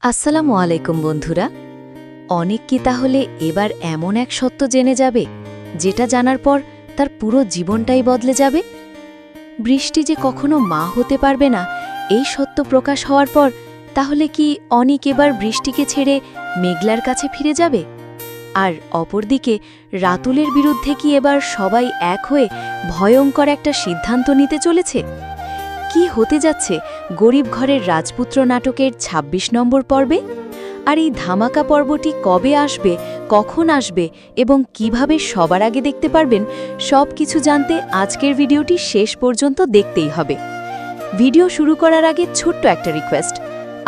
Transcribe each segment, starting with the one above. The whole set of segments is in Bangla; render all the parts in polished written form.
আসসালামু আলাইকুম বন্ধুরা। অনেক কি তাহলে এবার এমন এক সত্য জেনে যাবে যেটা জানার পর তার পুরো জীবনটাই বদলে যাবে? বৃষ্টি যে কখনো মা হতে পারবে না এই সত্য প্রকাশ হওয়ার পর তাহলে কি অনেক এবার বৃষ্টিকে ছেড়ে মেঘলার কাছে ফিরে যাবে? আর অপরদিকে রাতুলের বিরুদ্ধে কি এবার সবাই এক হয়ে ভয়ঙ্কর একটা সিদ্ধান্ত নিতে চলেছে? কি হতে যাচ্ছে গরিব ঘরের রাজপুত্র নাটকের ২৬ নম্বর পর্বে? আর এই ধামাকা পর্বটি কবে আসবে, কখন আসবে এবং কিভাবে সবার আগে দেখতে পারবেন, সব কিছু জানতে আজকের ভিডিওটি শেষ পর্যন্ত দেখতেই হবে। ভিডিও শুরু করার আগে ছোট্ট একটা রিকোয়েস্ট,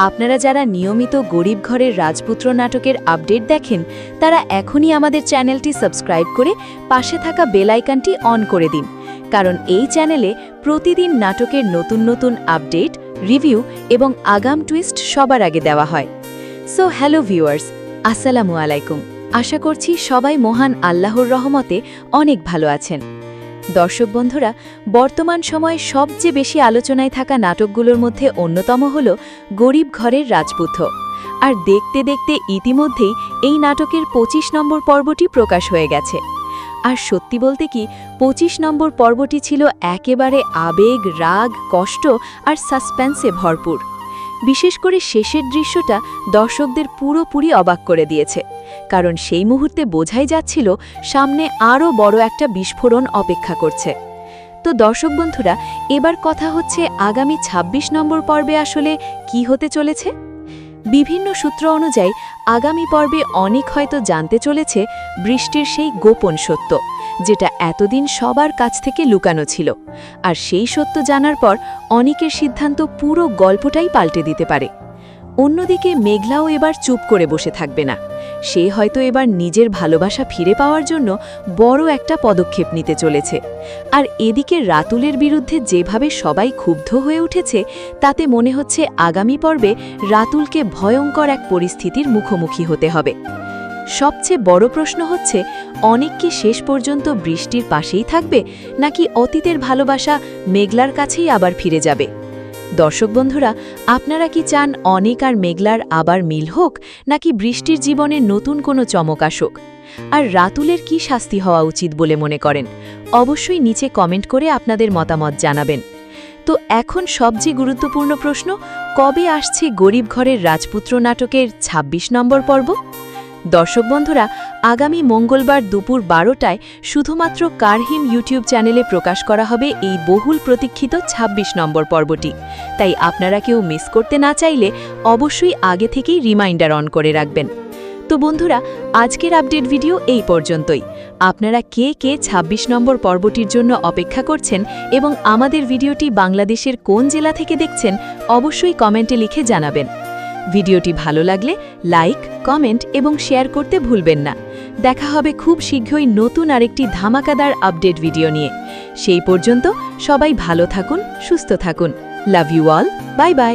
আপনারা যারা নিয়মিত গরিব ঘরের রাজপুত্র নাটকের আপডেট দেখেন তারা এখনই আমাদের চ্যানেলটি সাবস্ক্রাইব করে পাশে থাকা বেল আইকনটি অন করে দিন, কারণ এই চ্যানেলে প্রতিদিন নাটকের নতুন নতুন আপডেট, রিভিউ এবং আগাম টুইস্ট সবার আগে দেওয়া হয়। সো হ্যালো ভিউয়ার্স, আসসালামু আলাইকুম। আশা করছি সবাই মহান আল্লাহর রহমতে অনেক ভালো আছেন। দর্শক বন্ধুরা, বর্তমান সময়ে সবচেয়ে বেশি আলোচনায় থাকা নাটকগুলোর মধ্যে অন্যতম হল গরিব ঘরের রাজপুত্র। আর দেখতে দেখতে ইতিমধ্যেই এই নাটকের ২৫ নম্বর পর্বটি প্রকাশ হয়ে গেছে। আর সত্যি বলতে কি ২৫ নম্বর পর্বটি ছিল একেবারে আবেগ, রাগ, কষ্ট আর সাসপেন্সে ভরপুর। বিশেষ করে শেষের দৃশ্যটা দর্শকদের পুরোপুরি অবাক করে দিয়েছে, কারণ সেই মুহূর্তে বোঝাই যাচ্ছিল সামনে আরও বড় একটা বিস্ফোরণ অপেক্ষা করছে। তো দর্শক বন্ধুরা, এবার কথা হচ্ছে আগামী ২৬ নম্বর পর্বে আসলে কি হতে চলেছে। বিভিন্ন সূত্র অনুযায়ী আগামী পর্বে অনেক হয়তো জানতে চলেছে বৃষ্টির সেই গোপন সত্য, যেটা এতদিন সবার কাছ থেকে লুকানো ছিল। আর সেই সত্য জানার পর অনেকের সিদ্ধান্ত পুরো গল্পটাই পাল্টে দিতে পারে। অন্যদিকে মেঘলাও এবার চুপ করে বসে থাকবে না। সে হয়তো এবার নিজের ভালোবাসা ফিরে পাওয়ার জন্য বড় একটা পদক্ষেপ নিতে চলেছে। আর এদিকে রাতুলের বিরুদ্ধে যেভাবে সবাই ক্ষুব্ধ হয়ে উঠেছে, তাতে মনে হচ্ছে আগামী পর্বে রাতুলকে ভয়ঙ্কর এক পরিস্থিতির মুখোমুখি হতে হবে। সবচেয়ে বড় প্রশ্ন হচ্ছে, অনেক কি শেষ পর্যন্ত বৃষ্টির পাশেই থাকবে, নাকি অতীতের ভালোবাসা মেঘলার কাছেই আবার ফিরে যাবে? দর্শক বন্ধুরা, আপনারা কি চান অনেক আর মেঘলার আবার মিল হোক, নাকি বৃষ্টির জীবনে নতুন কোনো চমক আসুক? আর রাতুলের কি শাস্তি হওয়া উচিত বলে মনে করেন? অবশ্যই নিচে কমেন্ট করে আপনাদের মতামত জানাবেন। তো এখন সবচেয়ে গুরুত্বপূর্ণ প্রশ্ন, কবে আসছে গরিব ঘরের রাজপুত্র নাটকের ২৬ নম্বর পর্ব? দর্শক বন্ধুরা, আগামী মঙ্গলবার দুপুর ১২টায় শুধুমাত্র কারহিম ইউটিউব চ্যানেলে প্রকাশ করা হবে এই বহুল প্রতীক্ষিত ২৬ নম্বর পর্বটি। তাই আপনারা কেউ মিস করতে না চাইলে অবশ্যই আগে থেকেই রিমাইন্ডার অন করে রাখবেন। তো বন্ধুরা, আজকের আপডেট ভিডিও এই পর্যন্তই। আপনারা কে কে ২৬ নম্বর পর্বটির জন্য অপেক্ষা করছেন এবং আমাদের ভিডিওটি বাংলাদেশের কোন জেলা থেকে দেখছেন, অবশ্যই কমেন্টে লিখে জানাবেন। ভিডিওটি ভালো লাগলে লাইক, কমেন্ট এবং শেয়ার করতে ভুলবেন না। দেখা হবে খুব শীঘ্রই নতুন আরেকটি ধামাকাদার আপডেট ভিডিও নিয়ে। সেই পর্যন্ত সবাই ভালো থাকুন, সুস্থ থাকুন। Love you all, bye by.